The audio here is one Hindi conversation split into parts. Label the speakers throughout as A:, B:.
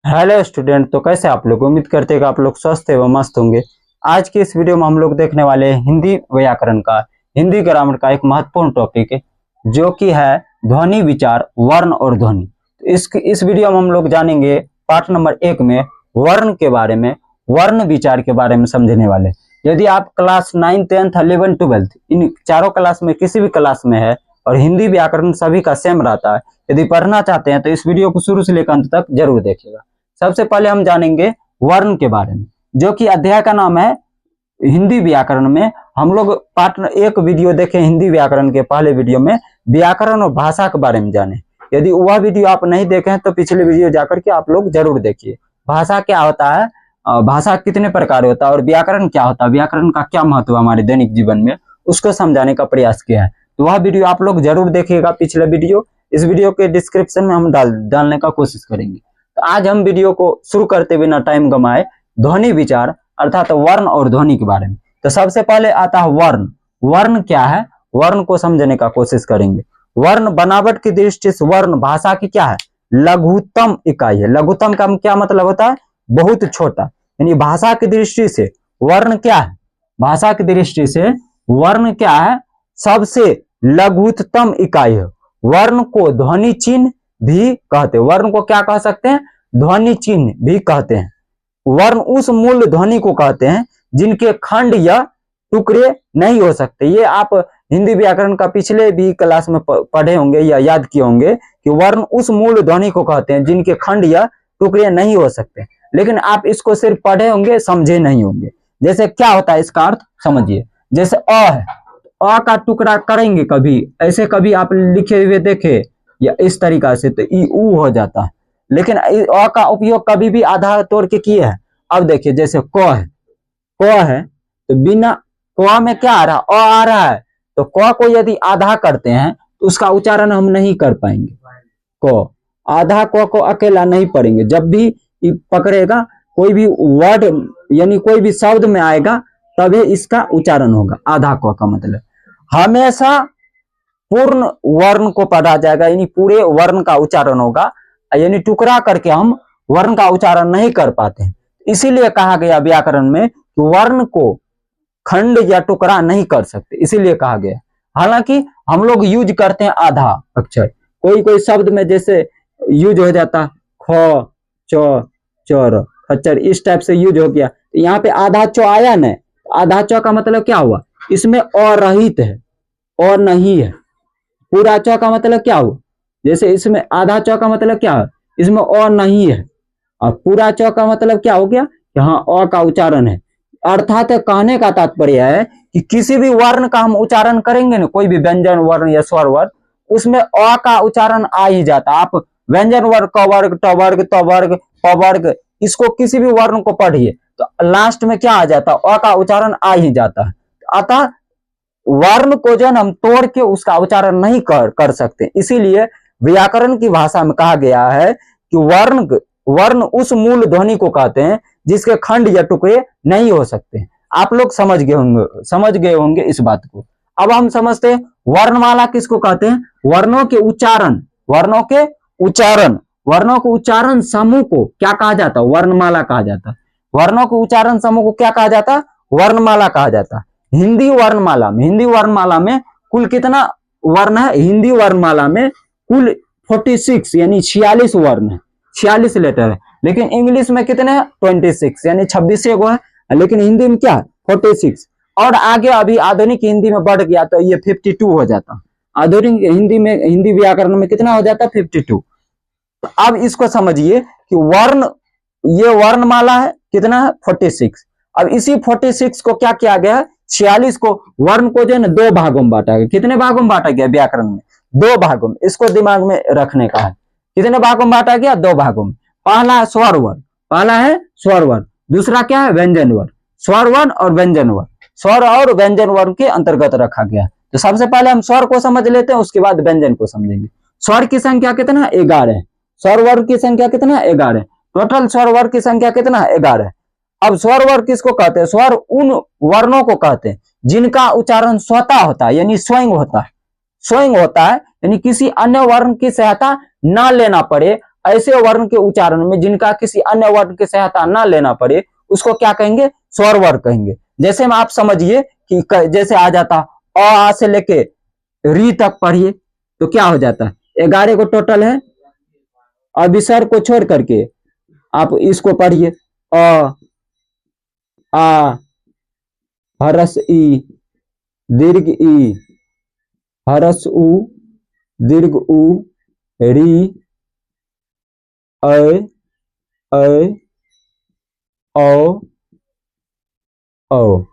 A: Hello student. तो कैसे आप लोग? उम्मीद करते हैं कि आप लोग स्वस्थ एवं मस्त होंगे। आज की इस वीडियो में हम लोग देखने वाले हैं हिंदी व्याकरण का, हिंदी ग्रामर का एक महत्वपूर्ण टॉपिक है जो कि है ध्वनि विचार, वर्ण और ध्वनि। तो इस वीडियो में हम लोग जानेंगे पार्ट नंबर 1 में वर्ण के बारे में, वर्ण विचार के बारे में समझने वाले। यदि आप क्लास 9, 10, 11, 12 इन चारों क्लास में किसी भी क्लास में है और हिंदी व्याकरण सभी का सेम रहता है, यदि पढ़ना चाहते हैं तो इस वीडियो को शुरू से लेकर अंत तक जरूर देखिएगा। सबसे पहले हम जानेंगे वर्ण के बारे में, जो कि अध्याय का नाम है हिंदी व्याकरण में। हम लोग पार्ट 1 वीडियो देखें हिंदी व्याकरण के पहले वीडियो में व्याकरण और भाषा के बारे में जाने। यदि वह वीडियो आप नहीं देखे हैं तो पिछले वीडियो जाकर के आप लोग जरूर देखिए। भाषा क्या होता है, भाषा कितने प्रकार होता है और व्याकरण क्या होता है, व्याकरण का क्या महत्व है हमारे दैनिक जीवन में, उसको समझाने का प्रयास किया है। तो वह वीडियो आप लोग जरूर देखिएगा, पिछले वीडियो। इस वीडियो के डिस्क्रिप्शन में हम डालने का कोशिश करेंगे। तो आज हम वीडियो को शुरू करते बिना टाइम गमाए ध्वनि विचार अर्थात वर्ण और ध्वनि के बारे में। तो सबसे पहले आता है वर्ण। वर्ण क्या है, वर्ण को समझने का कोशिश करेंगे। वर्ण बनावट की दृष्टि से वर्ण भाषा की क्या है, लघुत्तम इकाई है। लघुत्तम का क्या मतलब होता है, बहुत छोटा। यानी भाषा की दृष्टि से वर्ण क्या है, भाषा की दृष्टि से वर्ण क्या है, सबसे लघुत्तम इकाई है। वर्ण को ध्वनि चिन्ह भी कहते हैं। वर्ण को क्या कह सकते हैं, ध्वनि चिन्ह भी कहते हैं। वर्ण उस मूल ध्वनि को कहते हैं जिनके खंड या टुकड़े नहीं हो सकते। ये आप हिंदी व्याकरण का पिछले भी क्लास में पढ़े होंगे या याद किए होंगे कि वर्ण उस मूल ध्वनि को कहते हैं जिनके खंड या टुकड़े नहीं हो सकते। लेकिन आप इसको सिर्फ पढ़े होंगे, समझे नहीं होंगे। जैसे क्या होता है इसका अर्थ समझिए। जैसे अ है, अ का टुकड़ा करेंगे कभी, ऐसे कभी आप लिखे हुए देखे या इस तरीका से, तो ई ऊ हो जाता है। लेकिन अ का उपयोग कभी भी आधा तोड़ के किए हैं। अब देखिए जैसे क है, क है तो बिना क में क्या आ रहा है, अ आ रहा है। तो क को यदि आधा करते हैं तो उसका उच्चारण हम नहीं कर पाएंगे। क आधा क को अकेला नहीं पढ़ेंगे। जब भी पकड़ेगा कोई भी वर्ड यानी कोई भी शब्द में आएगा तभी इसका उच्चारण होगा। आधा क का मतलब हमेशा पूर्ण वर्ण को पढ़ा जाएगा, यानी पूरे वर्ण का उच्चारण होगा। यानी टुकड़ा करके हम वर्ण का उच्चारण नहीं कर पाते हैं। इसीलिए कहा गया व्याकरण में कि वर्ण को खंड या टुकड़ा नहीं कर सकते, इसीलिए कहा गया। हालांकि हम लोग यूज करते हैं आधा अक्षर, कोई कोई शब्द में जैसे यूज हो जाता ख च चर खच्चर, इस टाइप से यूज हो गया। तो यहाँ पे आधा च आया न, आधा च का मतलब क्या हुआ, इसमें अरहित है और नहीं है। पूरा च का मतलब क्या हुआ, जैसे इसमें आधा च का मतलब क्या है, इसमें अ नहीं है। और पूरा च का मतलब क्या हो गया, यहाँ अ का उच्चारण है। अर्थात कहने का तात्पर्य है कि किसी भी वर्ण का हम उच्चारण करेंगे ना, कोई भी व्यंजन वर्ण या स्वर वर्ण, उसमें अ का उच्चारण आ ही जाता। आप व्यंजन वर्ण क वर्ग, ट वर्ग, त वर्ग, प वर्ग, इसको किसी भी वर्ण को पढ़िए तो लास्ट में क्या आ जाता, अ का उच्चारण आ ही जाता है। अतः वर्ण को जो हम तोड़ के उसका उच्चारण नहीं कर सकते। इसीलिए व्याकरण की भाषा में कहा गया है कि वर्ण उस मूल ध्वनि को कहते हैं जिसके खंड या टुकड़े नहीं हो सकते। आप लोग समझ गए होंगे इस बात को। अब हम समझते हैं वर्णमाला किसको कहते हैं। वर्णों के उच्चारण, वर्णों के उच्चारण, वर्णों के उच्चारण समूह को क्या कहा जाता है, वर्णमाला कहा जाता है। वर्णों के उच्चारण समूह को क्या कहा जाता है, वर्णमाला कहा जाता है। हिंदी वर्णमाला में कुल कितना वर्ण है, हिंदी वर्णमाला में कुल 46 यानी 46 वर्ण है, 46 लेटर है। लेकिन इंग्लिश में कितने हैं, 26 यानी 26 गो है। लेकिन हिंदी में क्या है, 46। और आगे अभी आधुनिक हिंदी में बढ़ गया तो ये 52 हो जाता। आधुनिक हिंदी में, हिंदी व्याकरण में कितना हो जाता, 52। तो अब इसको समझिए कि वर्ण, ये वर्णमाला है कितना है, 46। अब इसी 46 को क्या किया गया है, 46 को वर्ण को जो है ना 2 भागों में बांटा गया। कितने भागों में बांटा गया व्याकरण में, 2 भागों में। इसको दिमाग में रखने का है। कितने भागों में बांटा गया, 2 भागों में। पहला है स्वर वर्ण, पहला है स्वर वर्ण, दूसरा क्या है, व्यंजन वर्ण। स्वर वर्ण और व्यंजन वर्ण, स्वर और व्यंजन वर्ण के अंतर्गत रखा गया। तो सबसे पहले हम स्वर को समझ लेते हैं, उसके बाद व्यंजन को समझेंगे। स्वर की संख्या कितना है, 11 है। स्वर वर्ग की संख्या कितना है, 11। टोटल स्वर वर्ग की संख्या कितना है, 11। अब स्वर वर्ग किसको कहते हैं, स्वर उन वर्णों को कहते हैं जिनका उच्चारण स्वतः होता है, यानी स्वयं होता है। स्वयं होता है यानी किसी अन्य वर्ण की सहायता ना लेना पड़े, ऐसे वर्ण के उच्चारण में जिनका किसी अन्य वर्ण की सहायता ना लेना पड़े उसको क्या कहेंगे? स्वर वर्ण कहेंगे। जैसे में आप समझिए कि जैसे आ जाता अ आ से लेके री तक पढ़िए तो क्या हो जाता है? 11 को टोटल है। अब विसर्ग को छोड़ करके आप इसको पढ़िए, अ आ हरस ई दीर्घ ई हरस उ दीर्घ उ री ऐ ऐ औ औ।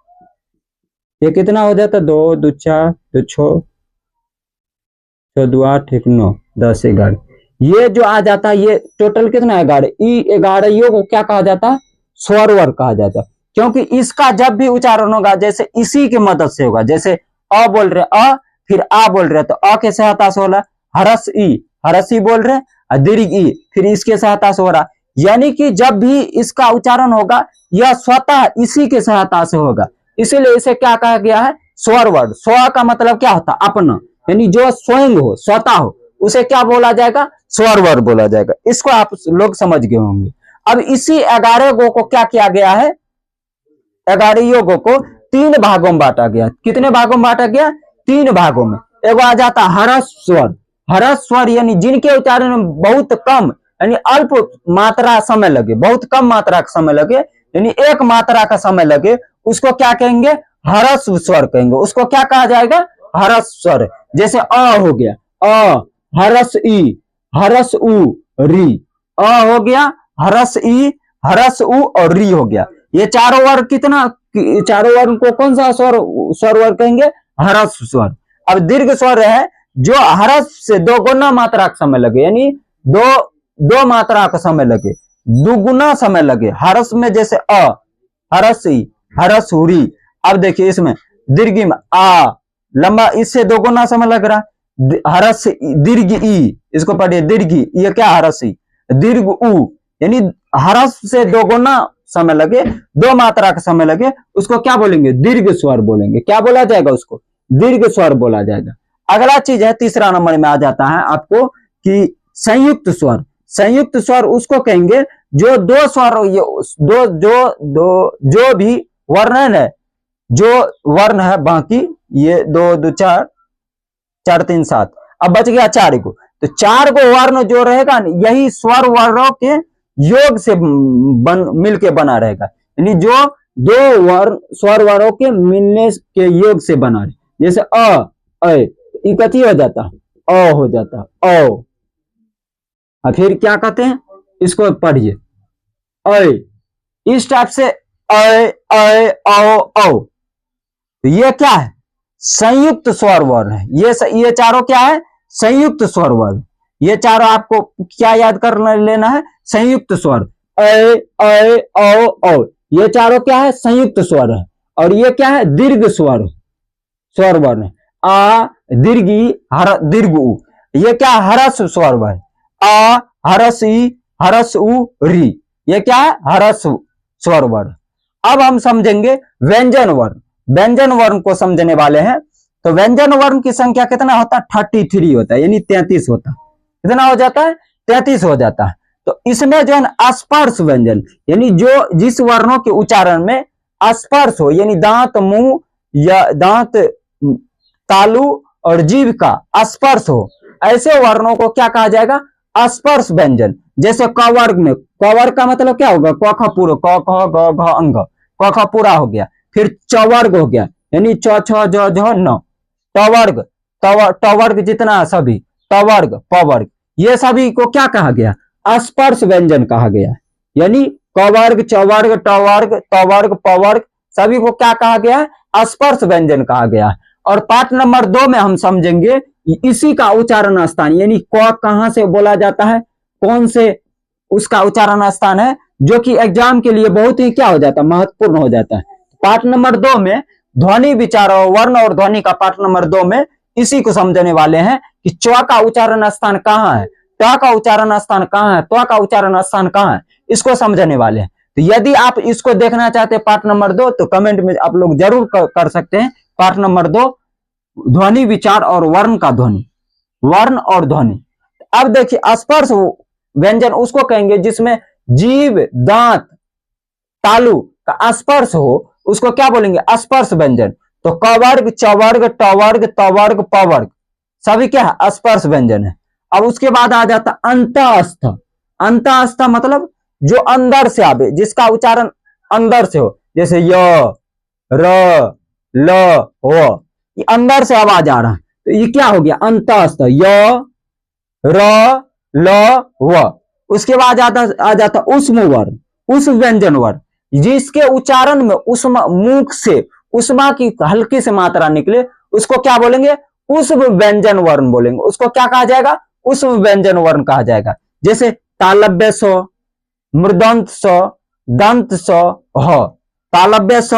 A: ये कितना हो जाता? 2 2 4 2 6 6 2 8 1 9 10 11। ये जो आ जाता है ये टोटल कितना? 11। ई 11 को क्या कहा जाता? स्वर वर्ण कहा जाता। क्योंकि इसका जब भी उच्चारण होगा जैसे इसी की मदद से होगा। जैसे अ बोल रहे अ, फिर आ बोल रहे तो अ के सहायता से हो रहा हरस ई बोल रहे, दीर्घ ई फिर इसके सहायता से हो रहा। यानी कि जब भी इसका उच्चारण होगा यह स्वतः इसी के सहायता से होगा, इसीलिए इसे क्या कहा गया है? स्वर वर्ण। स्व का मतलब क्या होता? अपना, यानी जो स्वयं हो स्वतः हो उसे क्या बोला जाएगा? स्वर वर्ण बोला जाएगा। इसको आप लोग समझ गए होंगे। अब इसी 11 गो को क्या किया गया है? 11 योगों को 3 भागों में बांटा गया। कितने भागों में बांटा गया? 3 भागों में। एक आ जाता हरस स्वर। हरस स्वर यानी जिनके उच्चारण में बहुत कम यानी अल्प मात्रा समय लगे, बहुत कम मात्रा का समय लगे, यानी एक मात्रा का समय लगे, उसको क्या कहेंगे? हरस स्वर कहेंगे। उसको क्या कहा जाएगा? हरस स्वर। जैसे अ हो गया अ, हरस ई हरस उ री, अ हो गया, हरस ई हरस उ और री हो गया। ये चारों वर्ग कितना? चारों वर्ग को कौन सा स्वर वर्ग कहेंगे? हरस स्वर। अब दीर्घ स्वर है जो हरस से 2 गुना मात्रा का समय लगे, यानी दो मात्रा का समय लगे, दुगुना समय लगे। हरस में जैसे अ, हरस ई हरस हुरी। अब देखिए इसमें दीर्घ में आ लंबा, इससे 2 गुना समय लग रहा। हरस दीर्घ ई, इसको पढ़िए दीर्घ, ये क्या? हरस ई दीर्घ उ, यानी हरस से 2 गुना समय लगे, 2 मात्रा का समय लगे, उसको क्या बोलेंगे? दीर्घ स्वर बोलेंगे। क्या बोला जाएगा? उसको दीर्घ स्वर बोला जाएगा। अगला चीज है तीसरा नंबर में आ जाता है आपको कि संयुक्त स्वर। संयुक्त स्वर उसको कहेंगे जो 2 स्वर जो भी वर्ण है, जो वर्ण है बाकी ये 2 2 4 4 3 7, अब बच गया 4 को। तो 4 को वर्ण जो रहेगा यही स्वर वर्णों के योग से मिलके बना रहेगा, यानी जो 2 वर्ण स्वर वर्णों के मिलने के योग से बना रहे। जैसे अ कथी हो जाता? अ हो जाता ओ। फिर क्या कहते हैं? इसको पढ़िए अ, इस टाइप से औ। ये क्या है? संयुक्त स्वर वर्ण है। ये चारों क्या है? संयुक्त स्वर वर्ण। ये चारों आपको क्या याद कर लेना है? संयुक्त स्वर औ। ये चारों क्या है? संयुक्त स्वर है। और ये क्या है? दीर्घ स्वर वर्ण। आ दीर्घ हर दीर्घ उ, ये क्या? हरस स्वर वर्ण। आ हरस ई हरस उ री, ये क्या है? हरस स्वर वर्ण। अब हम समझेंगे व्यंजन वर्ण। व्यंजन वर्ण को समझने वाले हैं तो व्यंजन वर्ण की संख्या कितना होता है? 33 होता है, यानी 33 होता है। कितना हो जाता है? 33 हो जाता है। तो इसमें जो है स्पर्श व्यंजन, यानी जो जिस वर्णों के उच्चारण में स्पर्श हो, यानी दांत मुंह या दांत तालु और जीभ का स्पर्श हो, ऐसे वर्णों को क्या कहा जाएगा? स्पर्श व्यंजन। जैसे क वर्ग में, क वर्ग का मतलब क्या होगा? क ख पूरा, क ख ग घ अंग, क ख पूरा हो गया। फिर च वर्ग हो गया, यानी च छ ज झ न। ट वर्ग, ट वर्ग जितना सभी, ट वर्ग प वर्ग, ये सभी को क्या कहा गया? स्पर्श व्यंजन कहा गया। यानी क वर्ग च वर्ग ट वर्ग त वर्ग प वर्ग सभी को क्या कहा गया? स्पर्श व्यंजन कहा गया। और पाठ नंबर 2 में हम समझेंगे इसी का उच्चारण स्थान, यानी क कहां से बोला जाता है, कौन से उसका उच्चारण स्थान है, जो कि एग्जाम के लिए बहुत ही क्या हो जाता है? महत्वपूर्ण हो जाता है। पाठ नंबर 2 में ध्वनि विचार वर्ण और ध्वनि का पाठ नंबर 2 में इसी को समझने वाले हैं कि च का उच्चारण स्थान कहाँ है, ट का उच्चारण स्थान कहाँ है, त्व का उच्चारण स्थान कहाँ है, इसको समझने वाले हैं। तो यदि आप इसको देखना चाहते हैं पाठ नंबर 2 तो कमेंट में आप लोग जरूर कर सकते हैं। पाठ नंबर 2 ध्वनि विचार और वर्ण का ध्वनि, वर्ण और ध्वनि। अब देखिए स्पर्श व्यंजन उसको कहेंगे जिसमें जीभ, दांत, तालु का स्पर्श हो, उसको क्या बोलेंगे? स्पर्श व्यंजन। तो कवर्ग, चवर्ग, टवर्ग, तवर्ग, पवर्ग सभी क्या है? स्पर्श व्यंजन है। अब उसके बाद आ जाता अंतःस्थ। अंतःस्थ मतलब जो अंदर से आवे, जिसका उच्चारण अंदर से हो, जैसे य, र, ल, व, ये अंदर से आवाज आ रहा है, तो ये क्या हो गया? अंतःस्थ। य, र, ल, व। उसके बाद आ जाता उष्म वर्ण, उष्म व्यंजन वर्ण, जिसके उच्चारण में उष्मा, मुख से उष्मा की हल्की से मात्रा निकले, उसको क्या बोलेंगे? उष्म व्यंजन वर्ण बोलेंगे। उसको क्या कहा जाएगा? उष्म व्यंजन वर्ण कहा जाएगा। जैसे तालव्य स, मृदंत स, दंत स, ह। तालव्य स,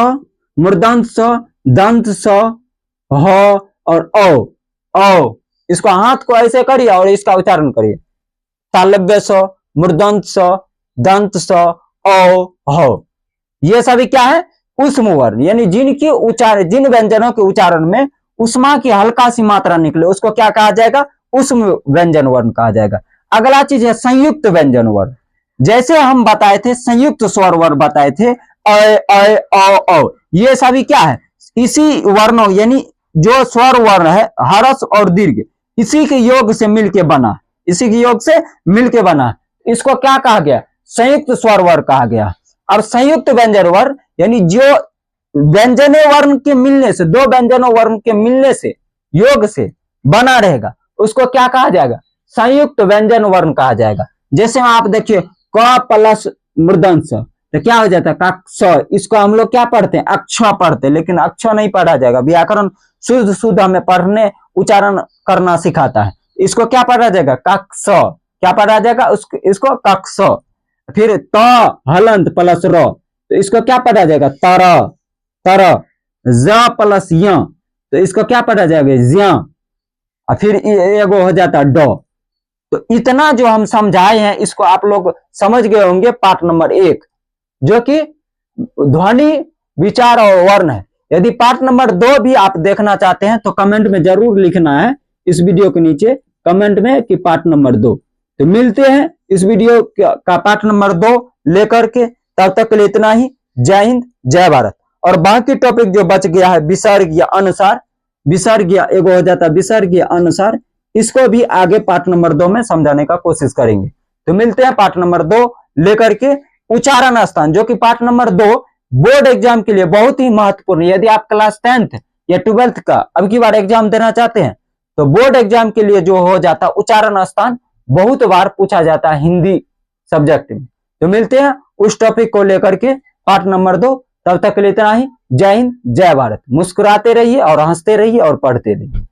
A: मृदंत स, दंत स, ह और औ। इसको हाथ को ऐसे करिए और इसका उच्चारण करिए। तालव्य स, मृदंत स, दंत स, औ, ह। ये सभी क्या है? उष्म वर्ण, यानी जिनके उच्चारण, जिन व्यंजनों के उच्चारण में उष्मा की हल्का सी मात्रा निकले, उसको क्या कहा जाएगा? उष्म व्यंजन वर्ण कहा जाएगा। अगला चीज है संयुक्त व्यंजन वर्ण। जैसे हम बताए थे संयुक्त स्वर वर्ण बताए थे, औ। ये सभी क्या है? इसी वर्णों, यानी जो स्वर वर्ण है हरस और दीर्घ, इसी के योग से मिलके बना, इसी के योग से मिलके बना, इसको क्या कहा गया? संयुक्त स्वर वर्ण कहा गया। अब संयुक्त व्यंजन वर्ण यानी जो व्यंजने वर्ण के मिलने से, दो व्यंजनों वर्ण के मिलने से, योग से बना रहेगा, उसको क्या कहा जाएगा? संयुक्त व्यंजन वर्ण कहा जाएगा। जैसे आप देखिए क प्लस मृदंश, तो क्या हो जाता है? कक्ष। इसको हम लोग क्या पढ़ते हैं? अक्ष पढ़ते हैं, लेकिन अक्ष नहीं पढ़ा जाएगा। व्याकरण शुद्ध शुद्ध हमें पढ़ने उच्चारण करना सिखाता है। इसको क्या पढ़ा जाएगा? कक्ष। क्या पढ़ा जाएगा? इसको कक्ष। फिर त हलंत प्लस र, तो इसको क्या पढ़ा जाएगा? तर। तर। ज प्लस य, तो इसको क्या पढ़ा जाएगा? ज्या। और फिर एगो हो जाता ड। तो इतना जो हम समझाए हैं, इसको आप लोग समझ गए होंगे पाठ नंबर 1, जो कि ध्वनि, विचार और वर्ण है। यदि पाठ नंबर 2 भी आप देखना चाहते हैं तो कमेंट में जरूर लिखना है, इस वीडियो के नीचे कमेंट में, कि पाठ नंबर 2। तो मिलते हैं इस वीडियो का पाठ नंबर 2 लेकर के। तब तक के लिए इतना ही। जय हिंद, जय भारत। और बाकी टॉपिक जो बच गया है, विसर्ग या अनुसार, विसर्ग या एगो हो जाता विसर्ग या अनुसार, इसको भी आगे पाठ नंबर 2 में समझाने का कोशिश करेंगे। तो मिलते हैं पाठ नंबर 2 लेकर के। उच्चारण स्थान, जो कि पाठ नंबर 2 बोर्ड एग्जाम के लिए बहुत ही महत्वपूर्ण है। यदि आप क्लास 10th या 12th का अब की बार एग्जाम देना चाहते हैं, तो बोर्ड एग्जाम के लिए जो हो जाता उच्चारण स्थान बहुत बार पूछा जाता है हिंदी सब्जेक्ट में। तो मिलते हैं उस टॉपिक को लेकर के पाठ नंबर 2। तब तक के लिए इतना ही। जय हिंद, जय भारत। मुस्कुराते रहिए और हंसते रहिए और पढ़ते रहिए।